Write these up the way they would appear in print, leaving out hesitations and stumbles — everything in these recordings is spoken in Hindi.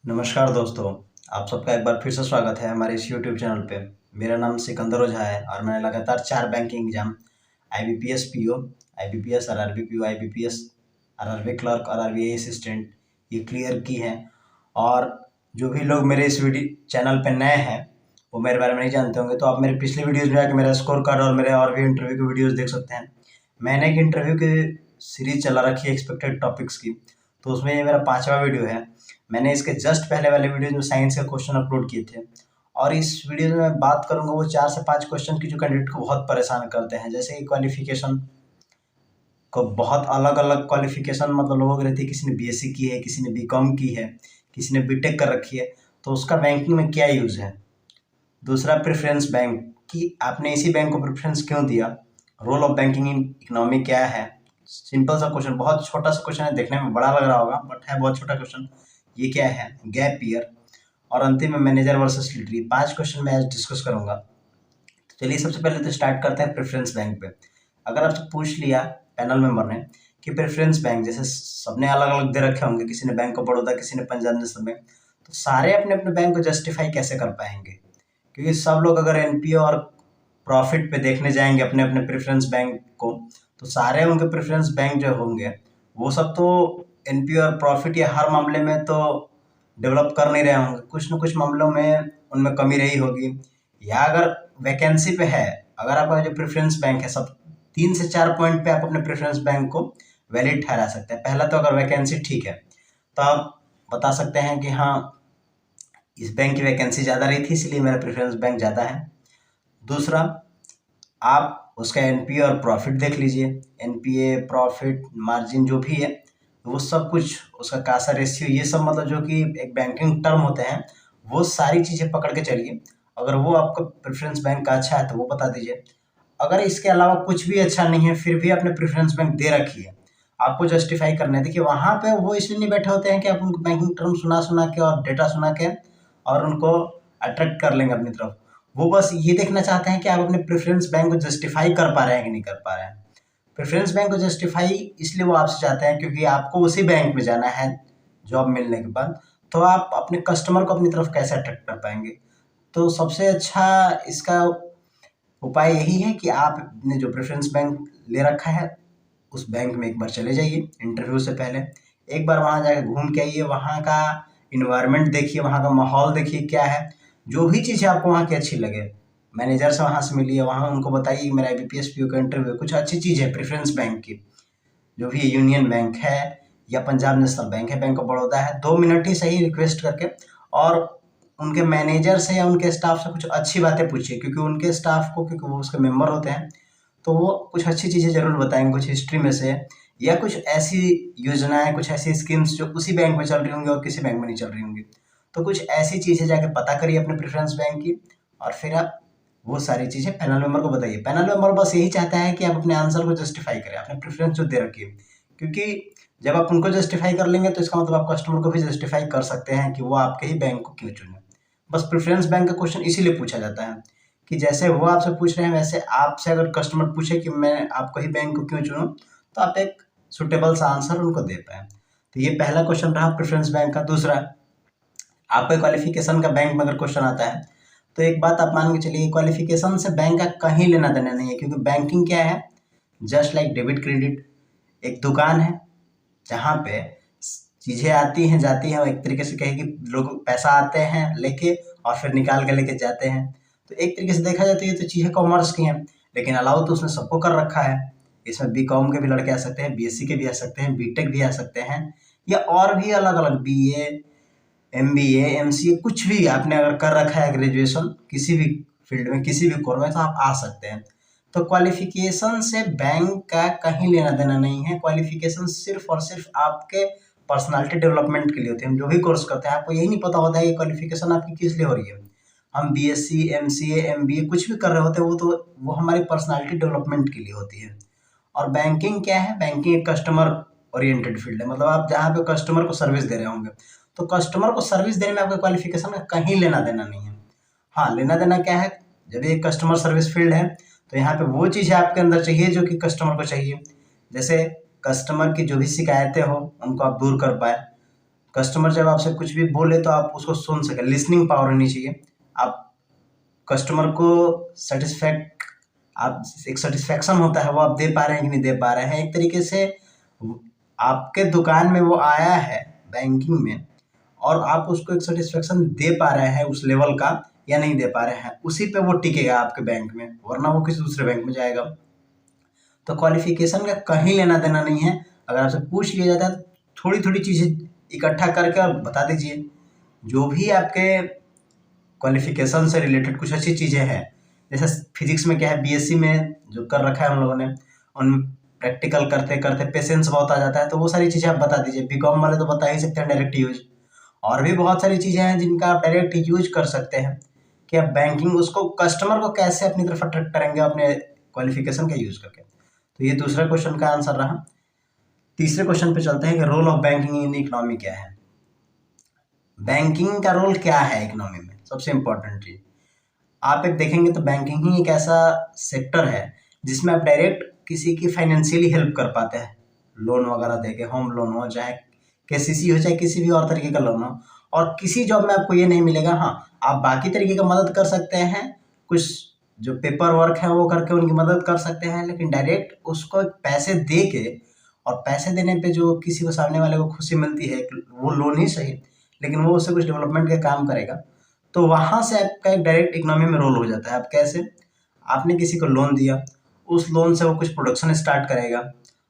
नमस्कार दोस्तों। आप सबका एक बार फिर से स्वागत है हमारे इस यूट्यूब चैनल पे। मेरा नाम सिकंदर ओझा है और मैंने लगातार 4 banking exam IBPS PO, IBPS RRB PO, IBPS RRB clerk और आरबीआई असिस्टेंट ये क्लियर की हैं। और जो भी लोग मेरे इस वीडियो चैनल पे नए हैं वो मेरे बारे में नहीं जानते होंगे, तो आप मेरे पिछले वीडियोज़ में आके मेरा स्कोर कार्ड और मेरे और भी इंटरव्यू की वीडियोज़ देख सकते हैं। मैंने एक इंटरव्यू की सीरीज चला रखी है एक्सपेक्टेड टॉपिक्स की, तो उसमें ये मेरा 5वां वीडियो है। मैंने इसके जस्ट पहले वाले वीडियो में साइंस के क्वेश्चन अपलोड किए थे और इस वीडियो में मैं बात करूंगा वो 4 से 5 क्वेश्चन की जो कैंडिडेट को बहुत परेशान करते हैं। जैसे कि क्वालिफिकेशन को बहुत अलग अलग क्वालिफिकेशन मतलब लोगों की रहती है, किसी ने बीएससी की है, किसी ने बीकॉम की है, किसी ने बीटेक कर रखी है, तो उसका बैंकिंग में क्या यूज़ है। दूसरा, प्रेफरेंस बैंक कि आपने इसी बैंक को प्रेफरेंस क्यों दिया। Role of banking in economy क्या है। सिंपल सा क्वेश्चन, बहुत छोटा सा क्वेश्चन है, देखने में बड़ा लग रहा होगा बट है बहुत छोटा क्वेश्चन। ये क्या है, गैप ईयर। और अंतिम में मैनेजर वर्सेस लिटरी। 5 क्वेश्चन मैं आज डिस्कस करूंगा। तो चलिए सबसे पहले तो स्टार्ट करते हैं प्रेफरेंस बैंक पे। अगर आपसे पूछ लिया पैनल मेंबर ने कि प्रेफरेंस बैंक, जैसे सबने अलग अलग दे रखे होंगे, किसी ने बैंक ऑफ बड़ौदा, किसी ने पंजाब नेशनल बैंक, तो सारे अपने अपने बैंक को जस्टिफाई कैसे कर पाएंगे। क्योंकि सब लोग अगर एनपीओ और प्रॉफिट पे देखने जाएंगे अपने अपने प्रेफरेंस बैंक को, तो सारे उनके प्रेफरेंस बैंक जो होंगे वो सब तो एनपीओ और प्रॉफिट या हर मामले में तो डेवलप कर नहीं रहे होंगे, कुछ न कुछ मामलों में उनमें कमी रही होगी। या अगर वैकेंसी पे है, अगर आपका जो प्रेफरेंस बैंक है, सब 3 से 4 पॉइंट पे आप अपने प्रेफरेंस बैंक को वैलिड ठहरा सकते हैं। पहला तो अगर वैकेंसी ठीक है तो आप बता सकते हैं कि हाँ इस बैंक की वैकेंसी ज़्यादा रही थी इसलिए मेरा प्रेफरेंस बैंक ज़्यादा है। दूसरा, आप उसका एनपीए और प्रॉफिट देख लीजिए। एनपीए, प्रॉफिट, मार्जिन जो भी है वो सब कुछ, उसका कासा रेशियो, ये सब मतलब जो कि एक बैंकिंग टर्म होते हैं, वो सारी चीज़ें पकड़ के चलिए। अगर वो आपका प्रेफरेंस बैंक का अच्छा है तो वो बता दीजिए। अगर इसके अलावा कुछ भी अच्छा नहीं है फिर भी आपने प्रेफरेंस बैंक दे रखी है, आपको जस्टिफाई करना है। देखिए वहाँ पे वो इसलिए नहीं बैठे होते हैं कि आप उनको बैंकिंग टर्म सुना सुना के और डेटा सुना के और उनको अट्रैक्ट कर लेंगे अपनी तरफ। वो बस ये देखना चाहते हैं कि आप अपने प्रेफरेंस बैंक को जस्टिफाई कर पा रहे हैं कि नहीं कर पा रहे हैं। प्रेफरेंस बैंक को जस्टिफाई इसलिए वो आपसे चाहते हैं क्योंकि आपको उसी बैंक में जाना है जॉब मिलने के बाद, तो आप अपने कस्टमर को अपनी तरफ कैसे अट्रैक्ट कर पाएंगे। तो सबसे अच्छा इसका उपाय यही है कि आपने जो प्रेफरेंस बैंक ले रखा है उस बैंक में एक बार चले जाइए इंटरव्यू से पहले। एक बार वहाँ जाकर घूम के आइए, वहाँ का इन्वायरमेंट देखिए, वहाँ का माहौल देखिए क्या है। जो भी चीज़ें आपको वहाँ की अच्छी लगे, मैनेजर से वहाँ से मिलिए, वहाँ उनको बताइए मेरा आईबीपीएस पीओ का इंटरव्यू, कुछ अच्छी चीज़ है प्रेफरेंस बैंक की, जो भी यूनियन बैंक है या पंजाब नेशनल बैंक है, बैंक ऑफ बड़ौदा है, 2 मिनट ही सही रिक्वेस्ट करके और उनके मैनेजर से या उनके स्टाफ से कुछ अच्छी बातें पूछिए। क्योंकि उनके स्टाफ को, क्योंकि वो उसके मेंबर होते हैं, तो वो कुछ अच्छी चीज़ें ज़रूर बताएंगे, कुछ हिस्ट्री में से या कुछ ऐसी योजनाएं, कुछ ऐसी स्कीम्स जो उसी बैंक में चल रही होंगी और किसी बैंक में नहीं चल रही होंगी। तो कुछ ऐसी चीज़ें जाके पता करिए अपने प्रेफरेंस बैंक की और फिर आप वो सारी चीज़ें पैनल मेंबर को बताइए। पैनल मेंबर बस यही चाहता है कि आप अपने आंसर को जस्टिफाई करें, अपने प्रेफरेंस जो दे रखिए। क्योंकि जब आप उनको जस्टिफाई कर लेंगे तो इसका मतलब आप कस्टमर को भी जस्टिफाई कर सकते हैं कि वो आपके ही बैंक को क्यों चुने। बस प्रेफरेंस बैंक का क्वेश्चन इसीलिए पूछा जाता है कि जैसे वो आपसे पूछ रहे हैं वैसे आपसे अगर कस्टमर पूछे कि मैं आपको ही बैंक को क्यों चुनूं, तो आप एक सुटेबल सा आंसर उनको दे पाए। तो ये पहला क्वेश्चन रहा प्रेफरेंस बैंक का। दूसरा, आपके क्वालिफिकेशन का बैंक में अगर क्वेश्चन आता है तो एक बात आप मान के चलिए, क्वालिफिकेशन से बैंक का कहीं लेना देना नहीं है। क्योंकि बैंकिंग क्या है, जस्ट लाइक डेबिट क्रेडिट, एक दुकान है जहाँ पे चीज़ें आती हैं जाती हैं, और एक तरीके से कहें कि लोग पैसा आते हैं लेके और फिर निकाल के लेके जाते हैं। तो एक तरीके से देखा जाए तो ये तो चीज़ें कॉमर्स की हैं, लेकिन अलाउ तो उसने सबको कर रखा है। इसमें बीकॉम के भी लड़के आ सकते हैं, बीएससी के भी आ सकते हैं, बीटेक भी आ सकते हैं, या और भी अलग अलग बीए, एमबीए, एमसीए, कुछ भी आपने अगर कर रखा है ग्रेजुएशन किसी भी फील्ड में, किसी भी कोर में, तो आप आ सकते हैं। तो क्वालिफिकेशन से बैंक का कहीं लेना देना नहीं है। क्वालिफिकेशन सिर्फ और सिर्फ आपके पर्सनालिटी डेवलपमेंट के लिए होती है। हम जो भी कोर्स करते हैं आपको यही नहीं पता होता है कि क्वालिफिकेशन आपकी किस लिए हो रही है। हम बीएससी, एमसीए, एमबीए कुछ भी कर रहे होते हैं वो हमारी पर्सनालिटी डेवलपमेंट के लिए होती है। और बैंकिंग क्या है, बैंकिंग एक कस्टमर ओरिएंटेड फील्ड है। मतलब आप जहाँ पे कस्टमर को सर्विस दे रहे होंगे, तो कस्टमर को सर्विस देने में आपके क्वालिफिकेशन का कहीं लेना देना नहीं है। हाँ, लेना देना क्या है, जब ये कस्टमर सर्विस फील्ड है तो यहाँ पे वो चीज़ें आपके अंदर चाहिए जो कि कस्टमर को चाहिए। जैसे कस्टमर की जो भी शिकायतें हो उनको आप दूर कर पाए, कस्टमर जब आपसे कुछ भी बोले तो आप उसको सुन सकें, लिसनिंग पावर होनी चाहिए। आप कस्टमर को आप एक सेटिस्फैक्शन होता है वो आप दे पा रहे हैं कि नहीं दे पा रहे हैं। एक तरीके से आपके दुकान में वो आया है बैंकिंग में और आप उसको एक सेटिस्फैक्शन दे पा रहे हैं उस लेवल का या नहीं दे पा रहे हैं, उसी पे वो टिकेगा आपके बैंक में, वरना वो किसी दूसरे बैंक में जाएगा। तो क्वालिफिकेशन का कहीं लेना देना नहीं है। अगर आपसे पूछ लिया जाता है तो थोड़ी थोड़ी चीज़ें इकट्ठा करके और बता दीजिए। जो भी आपके क्वालिफिकेशन से रिलेटेड कुछ अच्छी चीज़ें हैं, जैसे फिजिक्स में क्या है, बीएससी में जो कर रखा है हम लोगों ने, उन प्रैक्टिकल करते करते पेशेंस बहुत आ जाता है, तो वो सारी चीज़ें आप बता दीजिए। बीकॉम वाले तो बता ही सकते हैं डायरेक्ट यूज। और भी बहुत सारी चीज़ें हैं जिनका आप डायरेक्ट यूज कर सकते हैं कि आप बैंकिंग उसको कस्टमर को कैसे अपनी तरफ अट्रैक्ट करेंगे अपने क्वालिफिकेशन का यूज करके। तो ये दूसरा क्वेश्चन का आंसर रहा। तीसरे क्वेश्चन पे चलते हैं कि role of banking in economy क्या है। बैंकिंग का रोल क्या है इकोनॉमी में, सबसे इम्पोर्टेंट चीज आप एक देखेंगे तो बैंकिंग ही एक ऐसा सेक्टर है जिसमें आप डायरेक्ट किसी की फाइनेंशियली हेल्प कर पाते हैं, लोन वगैरह देके, होम लोन हो चाहे केसीसी हो चाहे किसी भी और तरीके का लोन हो। और किसी जॉब में आपको ये नहीं मिलेगा। हाँ, आप बाकी तरीके का मदद कर सकते हैं, कुछ जो पेपर वर्क है वो करके उनकी मदद कर सकते हैं, लेकिन डायरेक्ट उसको पैसे दे के, और पैसे देने पे जो किसी को सामने वाले को खुशी मिलती है, वो लोन ही सही लेकिन वो उससे कुछ डेवलपमेंट का काम करेगा, तो वहाँ से आपका एक डायरेक्ट इकोनॉमी में रोल हो जाता है। आप कैसे, आपने किसी को लोन दिया, उस लोन से वो कुछ प्रोडक्शन स्टार्ट करेगा,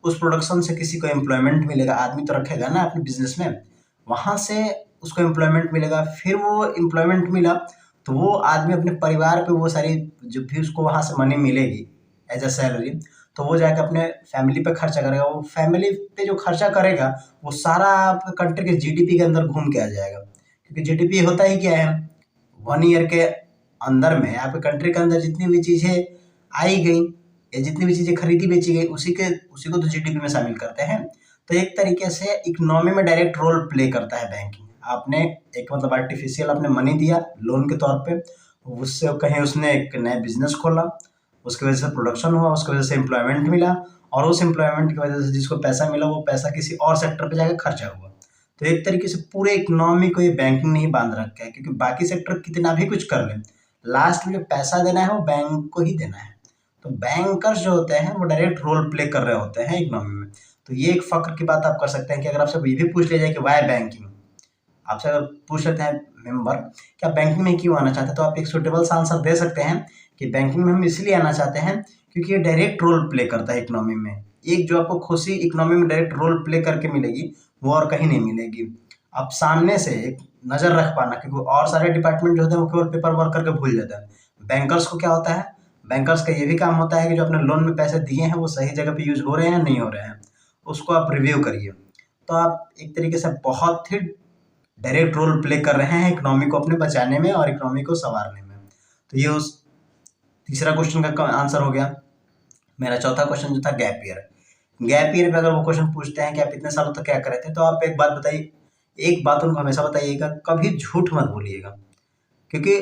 उस प्रोडक्शन से किसी को एम्प्लॉयमेंट मिलेगा, आदमी तो रखेगा ना अपने बिजनेस में, वहाँ से उसको एम्प्लॉयमेंट मिलेगा। फिर वो एम्प्लॉयमेंट मिला तो वो आदमी अपने परिवार पे वो सारी जो भी उसको वहाँ से मनी मिलेगी एज अ सैलरी, तो वो जाकर अपने फैमिली पे खर्चा करेगा। वो फैमिली पे जो खर्चा करेगा वो सारा आपके कंट्री के जीडीपी के अंदर घूम के आ जाएगा, क्योंकि जीडीपी होता ही क्या है, 1 ईयर के अंदर में आपके कंट्री के अंदर जितनी भी चीज़ें आई गई या जितनी भी चीज़ें खरीदी बेची गई उसी को तो जीडीपी में शामिल करते हैं। तो एक तरीके से इकोनॉमी में डायरेक्ट रोल प्ले करता है बैंकिंग। आपने एक मतलब आर्टिफिशियल आपने मनी दिया लोन के तौर पे, उससे कहीं उसने एक नया बिजनेस खोला, उसकी वजह से प्रोडक्शन हुआ, उसकी वजह से एम्प्लॉयमेंट मिला, और उस एम्प्लॉयमेंट की वजह से जिसको पैसा मिला वो पैसा किसी और सेक्टर पे जाकर खर्चा हुआ। तो एक तरीके से पूरे इकोनॉमी को ये बैंकिंग ने ही बांध रखा है, क्योंकि बाकी सेक्टर कितना भी कुछ कर ले, लास्ट में जो पैसा देना है वो बैंक को ही देना है। तो बैंकर्स जो होते हैं वो डायरेक्ट रोल प्ले कर रहे होते हैं इकोनॉमी में। तो ये एक फक्र की बात आप कर सकते हैं कि अगर आपसे ये भी पूछ लिया जाए कि वाई बैंकिंग, आपसे अगर पूछ लेते हैं मेंबर कि आप बैंकिंग में क्यों आना चाहते हैं, तो आप एक सुटेबल सा आंसर दे सकते हैं कि बैंकिंग में हम इसलिए आना चाहते हैं क्योंकि ये डायरेक्ट रोल प्ले करता है इकोनॉमी में। एक जो आपको खुशी इकोनॉमी में डायरेक्ट रोल प्ले करके मिलेगी वो और कहीं नहीं मिलेगी। आप सामने से एक नज़र रख पाना, क्योंकि और सारे डिपार्टमेंट जो होते हैं वो केवल पेपर वर्क करके भूल जाते हैं। बैंकर्स को क्या होता है, बैंकर्स का ये भी काम होता है कि जो अपने लोन में पैसे दिए हैं वो सही जगह पे यूज हो रहे हैं नहीं हो रहे हैं, उसको आप रिव्यू करिए। तो आप एक तरीके से बहुत ही डायरेक्ट रोल प्ले कर रहे हैं इकोनॉमी को अपने बचाने में और इकोनॉमी को संवारने में। तो ये उस तीसरा क्वेश्चन का आंसर हो गया। मेरा चौथा क्वेश्चन जो था गैप ईयर, गैप ईयर पे अगर वो क्वेश्चन पूछते हैं कि आप इतने सालों तक क्या कर रहे थे, तो आप एक बात बताइए, एक बात उनको हमेशा बताइएगा, कभी झूठ मत बोलिएगा, क्योंकि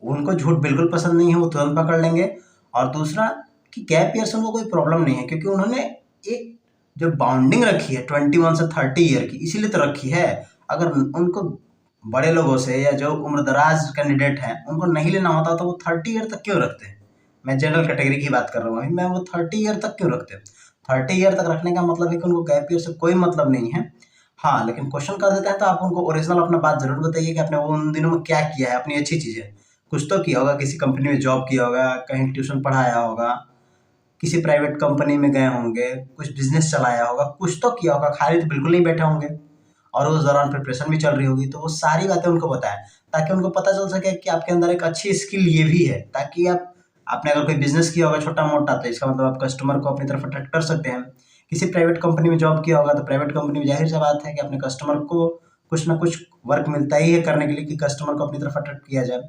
उनको झूठ बिल्कुल पसंद नहीं है, वो तुरंत पकड़ लेंगे। और दूसरा कि गैप ईयर से उनको कोई प्रॉब्लम नहीं है, क्योंकि उन्होंने एक जो बाउंडिंग रखी है 21 से 30 ईयर की, इसीलिए तो रखी है। अगर उनको बड़े लोगों से या जो उम्रदराज कैंडिडेट हैं उनको नहीं लेना होता तो वो 30 ईयर तक क्यों रखते हैं। मैं जनरल कैटेगरी की बात कर रहा हूँ अभी, मैं वो 30 ईयर तक क्यों रखते हैं। 30 ईयर तक रखने का मतलब है कि उनको गैप ईयर से कोई मतलब नहीं है। हाँ, लेकिन क्वेश्चन कर देता है तो आप उनको ओरिजिनल अपना बात जरूर बताइए कि आपने वो उन दिनों में क्या किया है, अपनी अच्छी चीज़ें कुछ तो किया होगा, किसी कंपनी में जॉब किया होगा, कहीं ट्यूशन पढ़ाया होगा, किसी प्राइवेट कंपनी में गए होंगे, कुछ बिजनेस चलाया होगा, कुछ तो किया होगा, खाली तो बिल्कुल नहीं बैठे होंगे, और उस दौरान प्रिपरेशन भी चल रही होगी। तो वो सारी बातें उनको बताएं ताकि उनको पता चल सके कि आपके अंदर एक अच्छी स्किल ये भी है, ताकि आपने अगर कोई बिजनेस किया होगा छोटा मोटा तो इसका मतलब आप कस्टमर को अपनी तरफ अट्रैक्ट कर सकते हैं। किसी प्राइवेट कंपनी में जॉब किया होगा तो प्राइवेट कंपनी में जाहिर सी बात है कि अपने कस्टमर को कुछ ना कुछ वर्क मिलता ही है करने के लिए कि कस्टमर को अपनी तरफ अट्रैक्ट किया जाए।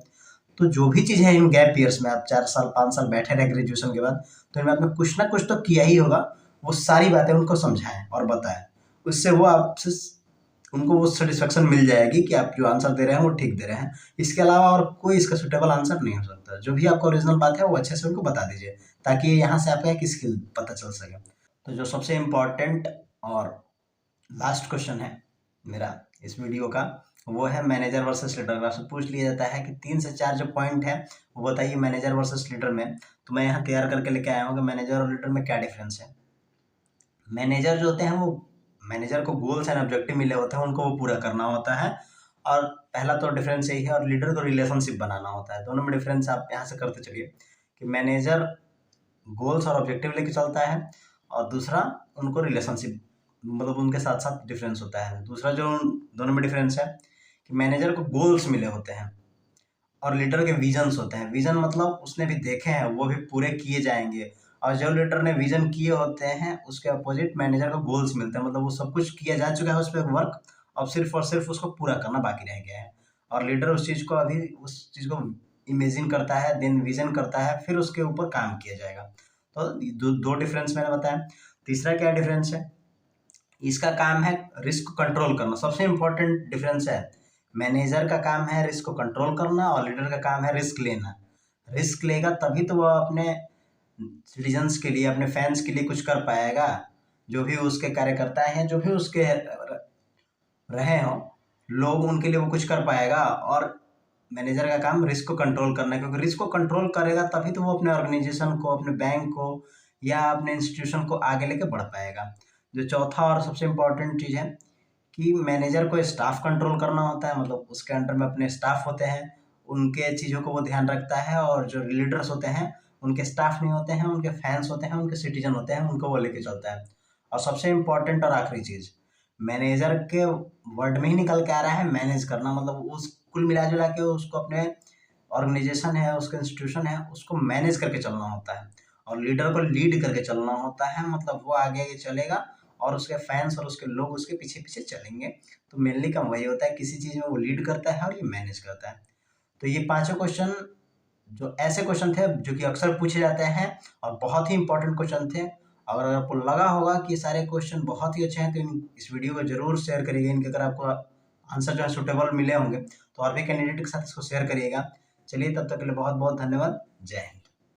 तो जो भी चीज़ है इन गैप ईयर्स में, आप 4 साल 5 साल बैठे रहे ग्रेजुएशन के बाद, तो इनमें आपने कुछ ना कुछ तो किया ही होगा। वो सारी बातें उनको समझाएं और बताएं, उससे वो आपसे उनको वो सेटिस्फेक्शन मिल जाएगी कि आप जो आंसर दे रहे हैं वो ठीक दे रहे हैं। इसके अलावा और कोई इसका सुटेबल आंसर नहीं हो सकता। जो भी आपका ओरिजिनल बात है वो अच्छे से उनको बता दीजिए ताकि यहाँ से आपका एक स्किल पता चल सके। तो जो सबसे इम्पोर्टेंट और लास्ट क्वेश्चन है मेरा इस वीडियो का, वो है मैनेजर वर्सेस लीडर। आपसे पूछ लिया जाता है कि 3 से 4 जो पॉइंट है वो बताइए मैनेजर वर्सेस लीडर में, तो मैं यहाँ तैयार करके लेके आया हूँ कि मैनेजर और लीडर में क्या डिफरेंस है। मैनेजर जो होते हैं वो, मैनेजर को गोल्स एंड ऑब्जेक्टिव मिले होते हैं, उनको वो पूरा करना होता है। और पहला तो डिफरेंस यही है। और लीडर को रिलेशनशिप बनाना होता है। दोनों में डिफरेंस आप यहाँ से करते चलिए कि मैनेजर गोल्स और ऑब्जेक्टिव लेके चलता है, और दूसरा उनको रिलेशनशिप, मतलब उनके साथ साथ डिफरेंस होता है। दूसरा जो दोनों में डिफरेंस है कि मैनेजर को गोल्स मिले होते हैं और लीडर के विजन्स होते हैं। विजन मतलब उसने भी देखे हैं, वो भी पूरे किए जाएंगे। और जो लीडर ने विजन किए होते हैं उसके अपोजिट मैनेजर को गोल्स मिलते हैं, मतलब वो सब कुछ किया जा चुका है उस पर वर्क, अब सिर्फ और सिर्फ उसको पूरा करना बाकी रह गया है। और लीडर उस चीज़ को अभी उस चीज़ को इमेजिन करता है, देन विजन करता है, फिर उसके ऊपर काम किया जाएगा। तो दो डिफरेंस मैंने बताया। तीसरा क्या डिफरेंस है, इसका काम है रिस्क कंट्रोल करना। सबसे इंपॉर्टेंट डिफरेंस है, मैनेजर का काम है रिस्क को कंट्रोल करना और लीडर का काम है रिस्क लेना। रिस्क लेगा तभी तो वह अपने सिटीजन्स के लिए, अपने फैंस के लिए कुछ कर पाएगा। जो भी उसके कार्यकर्ता हैं, जो भी उसके रहे हों लोग, उनके लिए वो कुछ कर पाएगा। और मैनेजर का काम रिस्क को कंट्रोल करना है, क्योंकि रिस्क को कंट्रोल करेगा तभी तो वो अपने ऑर्गेनाइजेशन को, अपने बैंक को या अपने इंस्टीट्यूशन को आगे लेके बढ़ पाएगा। जो चौथा और सबसे इम्पोर्टेंट चीज़ है कि मैनेजर को स्टाफ कंट्रोल करना होता है, मतलब उसके अंडर में अपने स्टाफ होते हैं, उनके चीज़ों को वो ध्यान रखता है। और जो लीडर्स होते हैं उनके स्टाफ नहीं होते हैं, उनके फैंस होते हैं, उनके सिटीजन होते हैं, उनको वो लेके चलता है। और सबसे इम्पोर्टेंट और आखिरी चीज़, मैनेजर के वर्ड में ही निकल के आ रहा है मैनेज करना, मतलब उस कुल मिला जुला के उसको अपने ऑर्गेनाइजेशन है, उसका इंस्टीट्यूशन है, उसको मैनेज करके चलना होता है। और लीडर को लीड करके चलना होता है, मतलब वो आगे आगे चलेगा और उसके फैंस और उसके लोग उसके पीछे पीछे चलेंगे। तो मेनली काम वही होता है, किसी चीज़ में वो लीड करता है और ये मैनेज करता है। तो ये पांचों क्वेश्चन जो ऐसे क्वेश्चन थे जो कि अक्सर पूछे जाते हैं और बहुत ही इंपॉर्टेंट क्वेश्चन थे। अगर आपको लगा होगा कि ये सारे क्वेश्चन बहुत ही अच्छे हैं तो इस वीडियो को जरूर शेयर करिएगा। इनके अगर आपको आंसर जो है सुटेबल मिले होंगे तो और भी कैंडिडेट के साथ इसको शेयर करिएगा। चलिए, तब तक के लिए बहुत बहुत धन्यवाद। जय हिंद।